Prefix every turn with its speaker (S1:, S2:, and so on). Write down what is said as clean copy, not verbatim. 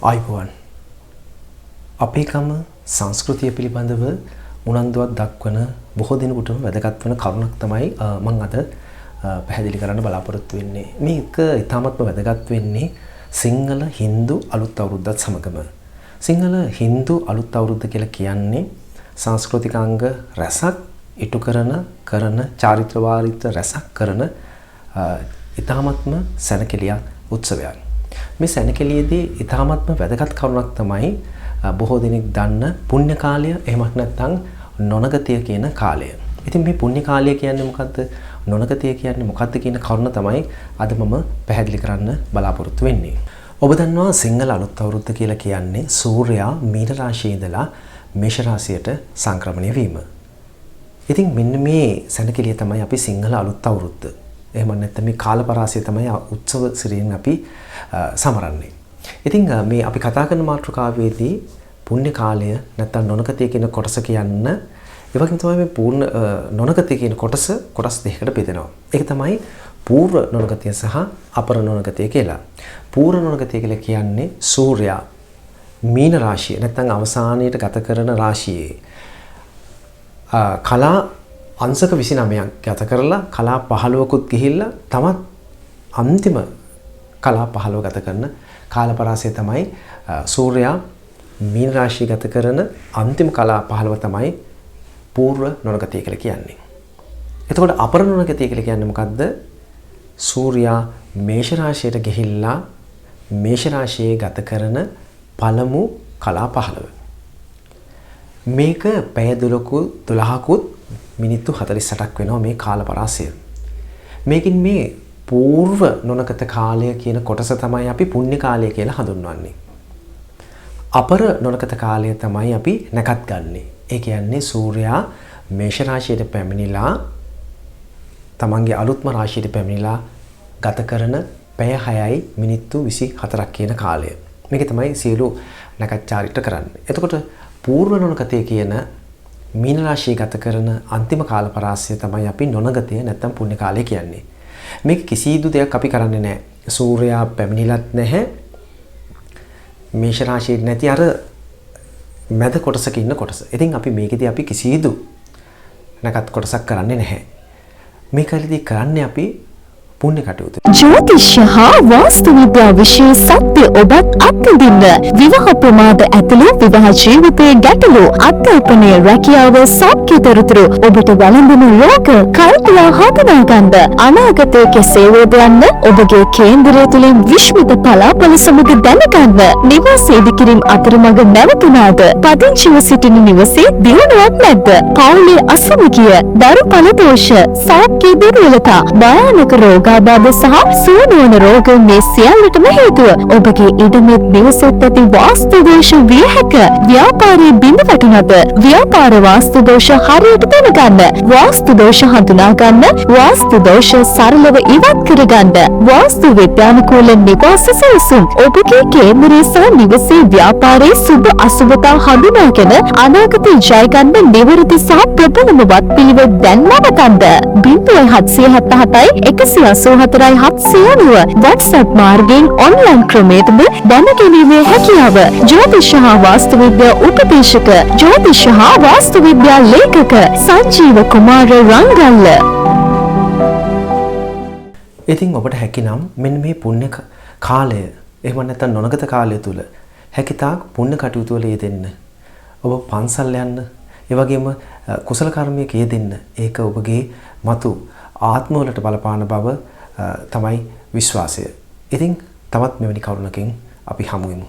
S1: ආයිබෝවන් අපේකම සංස්කෘතිය පිළිබඳව උනන්දුවක් දක්වන බොහෝ දිනකටම වැදගත් වන කරුණක් තමයි මම අද පැහැදිලි කරන්න බලාපොරොත්තු වෙන්නේ. මේක ඉතාමත්ම වැදගත් වෙන්නේ සිංහල හින්දු අලුත් අවුරුද්දත් සමගම. සිංහල හින්දු අලුත් අවුරුද්ද කියලා කියන්නේ සංස්කෘතිකාංග රැසක් ඉටු කරන චාරිත්‍ර වාරිත්‍ර රැසක් කරන ඉතාමත්ම සැනකෙළියක් උත්සවයක්. මේ සැනකෙළියේදී ඉතාමත්ම වැදගත් කරුණක් තමයි බොහෝ දෙනෙක් දන්න පුණ්‍ය කාලය එහෙමත් නැත්නම් නොනගතිය කියන කාලය. ඉතින් මේ පුණ්‍ය කාලය කියන්නේ මොකද්ද? නොනගතිය කියන්නේ මොකද්ද කියන කරුණ තමයි අද මම පැහැදිලි කරන්න බලාපොරොත්තු වෙන්නේ. ඔබ දන්නවා සිංහල අලුත් අවුරුද්ද කියලා කියන්නේ සූර්යයා මීන රාශියේ ඉඳලා මේෂ රාශියට සංක්‍රමණය වීම. ඉතින් මෙන්න මේ සැනකෙළිය තමයි අපි සිංහල අලුත් අවුරුද්ද. එහෙම නැත්නම් මේ කාලපරාසය තමයි උත්සව සිරියෙන් අපි සමරන්නේ. ඉතින් මේ අපි කතා කරන මාතෘකාවේදී පුණ්‍ය කාලය නැත්නම් නොනගතිය කියන කොටස කියන්න ඒ වගේම තමයි මේ පූර්ණ නොනගතිය කියන කොටස කොටස් දෙකකට බෙදෙනවා. ඒක තමයි පූර්ව නොනගතිය සහ අපර නොනගතිය කියලා. පූර්ව නොනගතිය කියලා කියන්නේ සූර්යයා මීන රාශිය නැත්නම් අවසානයේට ගත කරන රාශියේ කලා අංශක 29ක් ගත කරලා කලා 15කුත් ගිහිල්ලා තමත් අන්තිම කලා 15 ගත කරන කාලපරාසය තමයි සූර්යයා මීන රාශිය ගත කරන අන්තිම කලා 15 තමයි පූර්ව නොනගතිය කියලා කියන්නේ. එතකොට අපර නොනගතිය කියලා කියන්නේ මොකද්ද? සූර්යයා මේෂ රාශියට ගිහිල්ලා මේෂ රාශියේ ගත කරන පළමු කලා 15. මේක පැය 12කුත් මිනිත්තු 48ක් වෙනවා මේ කාලපරාසය. මේකින් මේ පූර්ව නොනගත කාලය කියන කොටස තමයි අපි පුණ්‍ය කාලය කියලා හඳුන්වන්නේ. අපර නොනගත කාලය තමයි අපි නැකත් ගන්නෙ. ඒ කියන්නේ සූර්යයා මේෂ රාශියට පැමිණිලා තමන්ගේ අලුත්ම රාශියට පැමිණිලා ගත කරන පැය 6යි මිනිත්තු 24ක් කියන කාලය. මේක තමයි සියලු නැකත් චාරිත්‍ර කරන්නේ. එතකොට පූර්ව නොනගතය කියන මීන රාශිය ගත කරන අන්තිම කාලපරාසය තමයි අපි නොනගතය නැත්නම් පුණ්‍ය කාලය කියන්නේ. මේක කිසිදු දෙයක් අපි කරන්නේ නැහැ. සූර්යයා පැමිණිලත් නැහැ. මේෂ රාශියේ නැති අර මැද කොටසක ඉන්න කොටස. ඉතින් අපි මේකෙදී අපි කිසිදු නැකත් කොටසක් කරන්නේ නැහැ. මේකෙදී කරන්නේ අපි පුණ්‍ය කටයුතු.
S2: ජ්‍යොතිෂ්‍ය හා වාස්තු විද්‍යාව විෂය සත්‍ය ඔබත් අත්විඳින්න. විවාහ ප්‍රමාද ඇතුළු විවාහ ජීවිතයේ ගැටලු අත්අල්පනය රැකියාව සෞඛ්‍ය තොරතුරු ඔබට වැළඳෙන රෝග කල්පනා හඳුනා ගන්න. අනාගතයේ කෙසේ වේද යන්න ඔබගේ කේන්දරය තුළින් විශ්මිත පලාපල සමග දැනගන්න. නිවාස ඉදිකිරීම අතරමඟ නැවතුණාද? පදිංචිව සිටින නිවසේ දියුණුවක් නැද්ද? පවුලේ අසමගිය දරු පළදෝෂ සෞඛ්‍ය දුර්වලතා භයානක රෝග ආබාධ සහ සූනවන රෝග මේ සියල්ලටම හේතුව ඔබගේ ඉඩමෙත් නිවසෙත් ඇති වාස්තු දෝෂ විය හැක. ව්‍යාපාරයේ බිඳ වැටුණද? ව්‍යාපාර වාස්තු දෝෂ හරියට දැනගන්න. වාස්තු දෝෂ හඳුනා ගන්න. වාස්තු දෝෂ සරලව ඉවත් කරගන්න. වාස්තු විද්‍යානුකූල නිවාස සැලසුම් ඔබගේ කේන්දරයේ සහ නිවසේ ව්‍යාපාරයේ සුබ අසුබතා හඳුනාගෙන අනාගතේ ජය ගන්න නිවැරදි සහ ප්‍රබලම වත් පිළිවෙත් දැන් නවතන්න. 0777 184 WhatsApp මාර්ගයෙන් ඔන්ලයින් ක්‍රමයටද දැනගැනීමේ හැකියාව. ජ්‍යොතිෂ හා වාස්තු විද්‍යා උපදේශක ජ්‍යොතිෂ හා වාස්තු විද්‍යා ලේඛක සංජීව කුමාර රංගල්ල.
S1: ඉතින් ඔබට හැකිනම් මෙන්න මේ පුණ්‍ය කාලය එහෙම නැත්නම් නොනගත කාලය තුල හැකිතාක් පුණ්‍ය කටයුතු වල යෙදෙන්න. ඔබ පන්සල් යන්න, ඒ වගේම කුසල කර්මයක යෙදෙන්න. ඒක ඔබගේ මතු ආත්මවලට බලපාන බව තමයි විශ්වාසය. ඉතින් තවත් මෙවැනි කරුණකින් අපි හමු වෙමු.